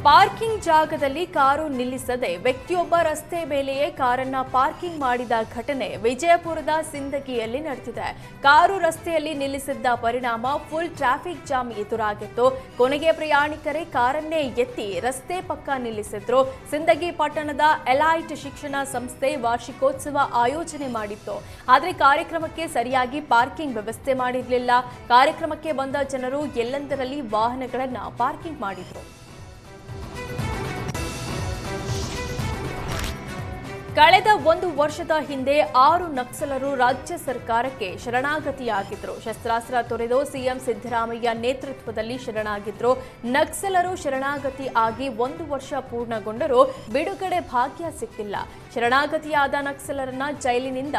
Parking ಜಾಗದಲ್ಲಿ car ನಿಲ್ಲಿಸದೆ ವ್ಯಕ್ತಿಯೊಬ್ಬ ರಸ್ತೆ ಮೇಲೆಯೇ ಕಾರನ್ನ ಪಾರ್ಕಿಂಗ್ ಮಾಡಿದ ಘಟನೆ ವಿಜಯಪುರದ ಸಿಂದಗಿಯಲ್ಲಿ ನಡೆದಿದೆ. ಕಾರು ರಸ್ತೆಯಲ್ಲಿ ನಿಲ್ಲಿಸಿದ್ದ ಪರಿಣಾಮ ಫುಲ್ ಟ್ರಾಫಿಕ್ ಜಾಮ್ ಎದುರಾಗಿತ್ತು. ಕೊನೆಗೆ ಪ್ರಯಾಣಿಕರೇ ಕಾರನ್ನೇ ಎತ್ತಿ ರಸ್ತೆ ಪಕ್ಕ ನಿಲ್ಲಿಸಿದ್ರು. ಸಿಂದಗಿ ಪಟ್ಟಣದ ಎಲೈಟ್ ಶಿಕ್ಷಣ ಸಂಸ್ಥೆ ವಾರ್ಷಿಕೋತ್ಸವ ಆಯೋಜನೆ ಮಾಡಿತ್ತು. ಆದರೆ ಕಾರ್ಯಕ್ರಮಕ್ಕೆ ಸರಿಯಾಗಿ ಪಾರ್ಕಿಂಗ್ ವ್ಯವಸ್ಥೆ ಮಾಡಿರಲಿಲ್ಲ. ಕಾರ್ಯಕ್ರಮಕ್ಕೆ ಬಂದ ಜನರು ಎಲ್ಲೆಂದರಲ್ಲಿ ವಾಹನಗಳನ್ನ ಪಾರ್ಕಿಂಗ್ ಮಾಡಿದ್ರು. ಕಳೆದ 1 ವರ್ಷದ ಹಿಂದೆ 6 ನಕ್ಸಲರು ರಾಜ್ಯ ಸರ್ಕಾರಕ್ಕೆ ಶರಣಾಗತಿಯಾಗಿದ್ರು. ಶಸ್ತ್ರಾಸ್ತ್ರ ತೊರೆದು ಸಿಎಂ ಸಿದ್ದರಾಮಯ್ಯ ನೇತೃತ್ವದಲ್ಲಿ ಶರಣಾಗಿದ್ರು. ನಕ್ಸಲರು ಶರಣಾಗತಿ ಆಗಿ 1 ವರ್ಷ ಪೂರ್ಣಗೊಂಡರೂ ಬಿಡುಗಡೆ ಭಾಗ್ಯ ಸಿಕ್ಕಿಲ್ಲ. ಶರಣಾಗತಿಯಾದ ನಕ್ಸಲರನ್ನ ಜೈಲಿನಿಂದ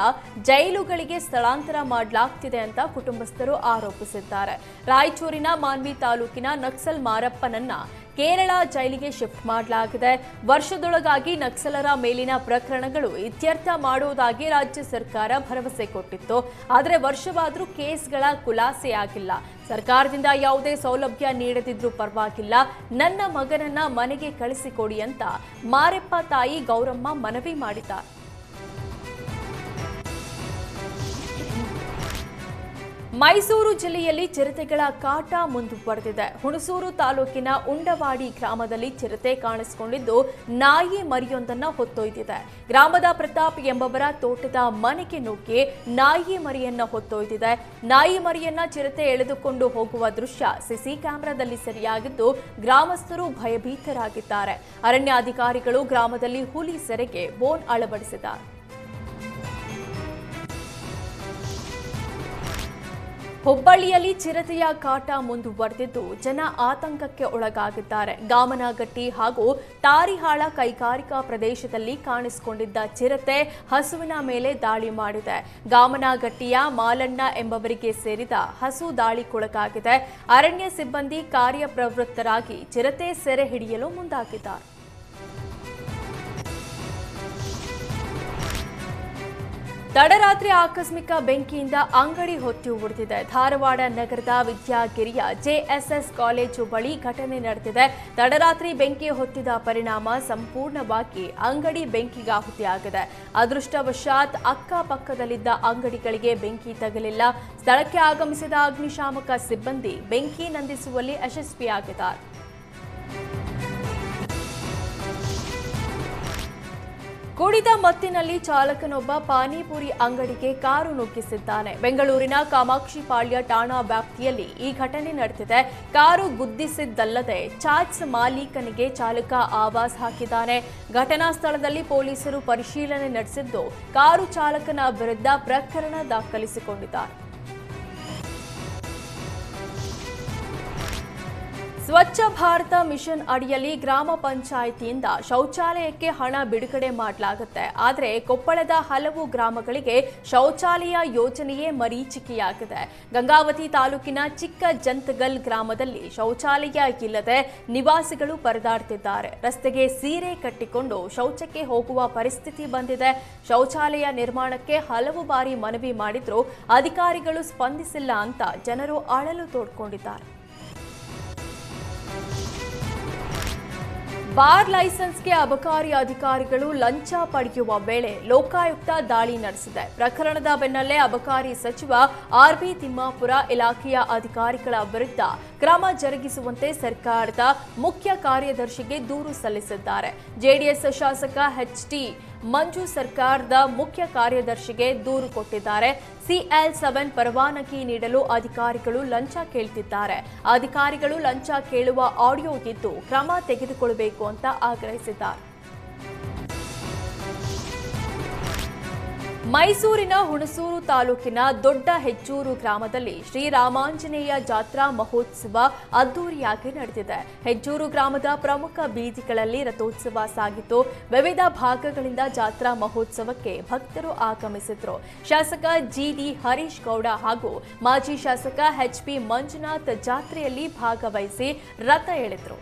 ಜೈಲುಗಳಿಗೆ ಸ್ಥಳಾಂತರ ಮಾಡಲಾಗ್ತಿದೆ ಅಂತ ಕುಟುಂಬಸ್ಥರು ಆರೋಪಿಸಿದ್ದಾರೆ. ರಾಯಚೂರಿನ ಮಾನ್ವಿ ತಾಲೂಕಿನ ನಕ್ಸಲ್ ಮಾರಪ್ಪನನ್ನ ಕೇರಳ ಜೈಲಿಗೆ ಶಿಫ್ಟ್ ಮಾಡಲಾಗಿದೆ. ವರ್ಷದೊಳಗಾಗಿ ನಕ್ಸಲರ ಮೇಲಿನ ಪ್ರಕರಣಗಳು ಇತ್ಯರ್ಥ ಮಾಡುವುದಾಗಿ ರಾಜ್ಯ ಸರ್ಕಾರ ಭರವಸೆ ಕೊಟ್ಟಿತ್ತು. ಆದರೆ ವರ್ಷವಾದರೂ ಕೇಸ್ಗಳ ಖುಲಾಸೆಯಾಗಿಲ್ಲ. ಸರ್ಕಾರದಿಂದ ಯಾವುದೇ ಸೌಲಭ್ಯ ನೀಡದಿದ್ರೂ ಪರವಾಗಿಲ್ಲ, ನನ್ನ ಮಗನನ್ನ ಮನೆಗೆ ಕಳಿಸಿಕೊಡಿ ಅಂತ ಮಾರೆಪ್ಪ ತಾಯಿ ಗೌರಮ್ಮ ಮನವಿ ಮಾಡಿದ್ದಾರೆ. ಮೈಸೂರು ಜಿಲ್ಲೆಯಲ್ಲಿ ಚಿರತೆಗಳ ಕಾಟ ಮುಂದುವರೆದಿದೆ. ಹುಣಸೂರು ತಾಲೂಕಿನ ಉಂಡವಾಡಿ ಗ್ರಾಮದಲ್ಲಿ ಚಿರತೆ ಕಾಣಿಸಿಕೊಂಡಿದ್ದು ನಾಯಿ ಮರಿಯೊಂದನ್ನು ಹೊತ್ತೊಯ್ದಿದೆ. ಗ್ರಾಮದ ಪ್ರತಾಪ್ ಎಂಬವರ ತೋಟದ ಮನೆಗೆ ನುಗ್ಗಿ ನಾಯಿ ಮರಿಯನ್ನ ಹೊತ್ತೊಯ್ದಿದೆ. ನಾಯಿ ಮರಿಯನ್ನ ಚಿರತೆ ಎಳೆದುಕೊಂಡು ಹೋಗುವ ದೃಶ್ಯ ಸಿಸಿ ಕ್ಯಾಮೆರಾದಲ್ಲಿ ಸೆರೆಯಾಗಿದ್ದು ಗ್ರಾಮಸ್ಥರು ಭಯಭೀತರಾಗಿದ್ದಾರೆ. ಅರಣ್ಯಾಧಿಕಾರಿಗಳು ಗ್ರಾಮದಲ್ಲಿ ಹುಲಿ ಸೆರೆಗೆ ಬೋನ್ ಅಳವಡಿಸಿದ್ದಾರೆ. ಹುಬ್ಬಳ್ಳಿಯಲ್ಲಿ ಚಿರತೆಯ ಕಾಟ ಮುಂದುವರೆದಿದ್ದು ಜನ ಆತಂಕಕ್ಕೆ ಒಳಗಾಗಿದ್ದಾರೆ. ಗಾಮನಗಟ್ಟಿ ಹಾಗೂ ತಾರಿಹಾಳ ಕೈಗಾರಿಕಾ ಪ್ರದೇಶದಲ್ಲಿ ಕಾಣಿಸಿಕೊಂಡಿದ್ದ ಚಿರತೆ ಹಸುವಿನ ಮೇಲೆ ದಾಳಿ ಮಾಡಿದೆ. ಗಾಮನಗಟ್ಟಿಯ ಮಾಲಣ್ಣ ಎಂಬವರಿಗೆ ಸೇರಿದ ಹಸು ದಾಳಿಗೊಳಗಾಗಿದೆ. ಅರಣ್ಯ ಸಿಬ್ಬಂದಿ ಕಾರ್ಯಪ್ರವೃತ್ತರಾಗಿ ಚಿರತೆ ಸೆರೆ ಹಿಡಿಯಲು ಮುಂದಾಗಿದ್ದಾರೆ. ತಡರಾತ್ರಿ ಆಕಸ್ಮಿಕ ಬೆಂಕಿಯಿಂದ ಅಂಗಡಿ ಹೊತ್ತಿ ಉರಿದಿದೆ. ಧಾರವಾಡ ನಗರದ ವಿದ್ಯಾಗಿರಿಯ ಜೆಎಸ್ಎಸ್ ಕಾಲೇಜು ಬಳಿ ಘಟನೆ ನಡೆದಿದೆ. ತಡರಾತ್ರಿ ಬೆಂಕಿ ಹೊತ್ತಿದ ಪರಿಣಾಮ ಸಂಪೂರ್ಣವಾಗಿ ಅಂಗಡಿ ಬೆಂಕಿಗಾಹುತಿಯಾಗಿದೆ. ಅದೃಷ್ಟವಶಾತ್ ಅಕ್ಕಪಕ್ಕದಲ್ಲಿದ್ದ ಅಂಗಡಿಗಳಿಗೆ ಬೆಂಕಿ ತಗಲಿಲ್ಲ. ಸ್ಥಳಕ್ಕೆ ಆಗಮಿಸಿದ ಅಗ್ನಿಶಾಮಕ ಸಿಬ್ಬಂದಿ ಬೆಂಕಿ ನಂದಿಸುವಲ್ಲಿ ಯಶಸ್ವಿಯಾಗಿದ್ದಾರೆ. ಕುಡಿದ ಮತ್ತಿನಲ್ಲಿ ಚಾಲಕನೊಬ್ಬ ಪಾನಿಪುರಿ ಅಂಗಡಿಗೆ ಕಾರು ನುಗ್ಗಿಸಿದ್ದಾನೆ. ಬೆಂಗಳೂರಿನ ಕಾಮಾಕ್ಷಿಪಾಳ್ಯ ಠಾಣಾ ವ್ಯಾಪ್ತಿಯಲ್ಲಿ ಈ ಘಟನೆ ನಡೆದಿದೆ. ಕಾರು ಗುದ್ದಿಸಿದ್ದಲ್ಲದೆ ಚಾಟ್ಸ್ ಮಾಲೀಕನಿಗೆ ಚಾಲಕ ಆವಾಜ್ ಹಾಕಿದ್ದಾನೆ. ಘಟನಾ ಸ್ಥಳದಲ್ಲಿ ಪೊಲೀಸರು ಪರಿಶೀಲನೆ ನಡೆಸಿದ್ದು ಕಾರು ಚಾಲಕನ ವಿರುದ್ಧ ಪ್ರಕರಣ ದಾಖಲಿಸಿಕೊಂಡಿದ್ದಾರೆ. ಸ್ವಚ್ಛ ಭಾರತ ಮಿಷನ್ ಅಡಿಯಲ್ಲಿ ಗ್ರಾಮ ಪಂಚಾಯಿತಿಯಿಂದ ಶೌಚಾಲಯಕ್ಕೆ ಹಣ ಬಿಡುಗಡೆ ಮಾಡಲಾಗುತ್ತೆ. ಆದರೆ ಕೊಪ್ಪಳದ ಹಲವು ಗ್ರಾಮಗಳಿಗೆ ಶೌಚಾಲಯ ಯೋಜನೆಯೇ ಮರೀಚಿಕೆಯಾಗಿದೆ. ಗಂಗಾವತಿ ತಾಲೂಕಿನ ಚಿಕ್ಕ ಜಂತಗಲ್ ಗ್ರಾಮದಲ್ಲಿ ಶೌಚಾಲಯ ಇಲ್ಲದೆ ನಿವಾಸಿಗಳು ಪರದಾಡ್ತಿದ್ದಾರೆ. ರಸ್ತೆಗೆ ಸೀರೆ ಕಟ್ಟಿಕೊಂಡು ಶೌಚಕ್ಕೆ ಹೋಗುವ ಪರಿಸ್ಥಿತಿ ಬಂದಿದೆ. ಶೌಚಾಲಯ ನಿರ್ಮಾಣಕ್ಕೆ ಹಲವು ಬಾರಿ ಮನವಿ ಮಾಡಿದ್ರೂ ಅಧಿಕಾರಿಗಳು ಸ್ಪಂದಿಸಿಲ್ಲ ಅಂತ ಜನರು ಅಳಲು ತೋಡ್ಕೊಂಡಿದ್ದಾರೆ. ಬಾರ್ ಲೈಸೆನ್ಸ್ಗೆ ಅಬಕಾರಿ ಅಧಿಕಾರಿಗಳು ಲಂಚ ಪಡೆಯುವ ವೇಳೆ ಲೋಕಾಯುಕ್ತ ದಾಳಿ ನಡೆಸಿದೆ. ಪ್ರಕರಣದ ಬೆನ್ನಲ್ಲೇ ಅಬಕಾರಿ ಸಚಿವ ಆರ್ಬಿ ತಿಮ್ಮಾಪುರ ಇಲಾಖೆಯ ಅಧಿಕಾರಿಗಳ ವಿರುದ್ಧ ಕ್ರಮ ಜರುಗಿಸುವಂತೆ ಸರ್ಕಾರದ ಮುಖ್ಯ ಕಾರ್ಯದರ್ಶಿಗೆ ದೂರು ಸಲ್ಲಿಸಿದ್ದಾರೆ. ಜೆಡಿಎಸ್ ಶಾಸಕ ಎಚ್ಟಿ ಮಂಜು ಸರ್ಕಾರದ ಮುಖ್ಯ ಕಾರ್ಯದರ್ಶಿಗೆ ದೂರು ಕೊಟ್ಟಿದ್ದಾರೆ. CL7 ಪರವಾನಗಿ ನೀಡಲು ಅಧಿಕಾರಿಗಳು ಲಂಚ ಕೇಳ್ತಿದ್ದಾರೆ. ಅಧಿಕಾರಿಗಳು ಲಂಚ ಕೇಳುವ ಆಡಿಯೋ ಇದ್ದು ಕ್ರಮ ತೆಗೆದುಕೊಳ್ಳಬೇಕು ಅಂತ ಆಗ್ರಹಿಸಿದ್ದಾರೆ. ಮೈಸೂರಿನ ಹುಣಸೂರು ತಾಲೂಕಿನ ದೊಡ್ಡ ಹೆಜ್ಜೂರು ಗ್ರಾಮದಲ್ಲಿ ಶ್ರೀರಾಮಾಂಜನೇಯ ಜಾತ್ರಾ ಮಹೋತ್ಸವ ಅದ್ದೂರಿಯಾಗಿ ನಡೆದಿದೆ. ಹೆಜ್ಜೂರು ಗ್ರಾಮದ ಪ್ರಮುಖ ಬೀದಿಗಳಲ್ಲಿ ರಥೋತ್ಸವ ಸಾಗಿತು. ವಿವಿಧ ಭಾಗಗಳಿಂದ ಜಾತ್ರಾ ಮಹೋತ್ಸವಕ್ಕೆ ಭಕ್ತರು ಆಗಮಿಸಿದ್ರು. ಶಾಸಕ ಜಿಡಿ ಹರೀಶ್ ಗೌಡ ಹಾಗೂ ಮಾಜಿ ಶಾಸಕ HP ಮಂಜುನಾಥ್ ಜಾತ್ರೆಯಲ್ಲಿ ಭಾಗವಹಿಸಿ ರಥ ಎಳೆದರು.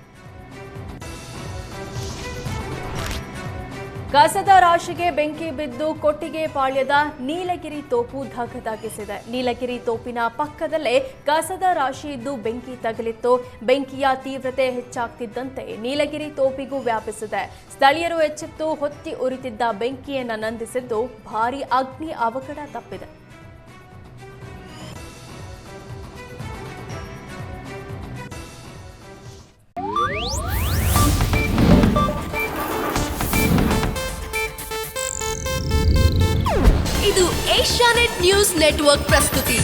ಕಸದ ರಾಶಿಗೆ ಬೆಂಕಿ ಬಿದ್ದು ಕೊಟ್ಟಿಗೆ ಪಾಳ್ಯದ ನೀಲಗಿರಿ ತೋಪು ಧಗಧಗಿಸಿದೆ. ನೀಲಗಿರಿ ತೋಪಿನ ಪಕ್ಕದಲ್ಲೇ ಕಸದ ರಾಶಿ ಇದ್ದು ಬೆಂಕಿ ತಗುಲಿತ್ತು. ಬೆಂಕಿಯ ತೀವ್ರತೆ ಹೆಚ್ಚಾಗ್ತಿದ್ದಂತೆ ನೀಲಗಿರಿ ತೋಪಿಗೂ ವ್ಯಾಪಿಸಿದೆ. ಸ್ಥಳೀಯರು ಎಚ್ಚೆತ್ತು ಹೊತ್ತಿ ಉರಿತಿದ್ದ ಬೆಂಕಿಯನ್ನು ನಂದಿಸಿದ್ದು ಭಾರೀ ಅಗ್ನಿ ಅವಘಡ ತಪ್ಪಿದೆ. ಇದು ಏಷ್ಯಾನೆಟ್ ನ್ಯೂಸ್ ನೆಟ್ವರ್ಕ್ ಪ್ರಸ್ತುತಿ.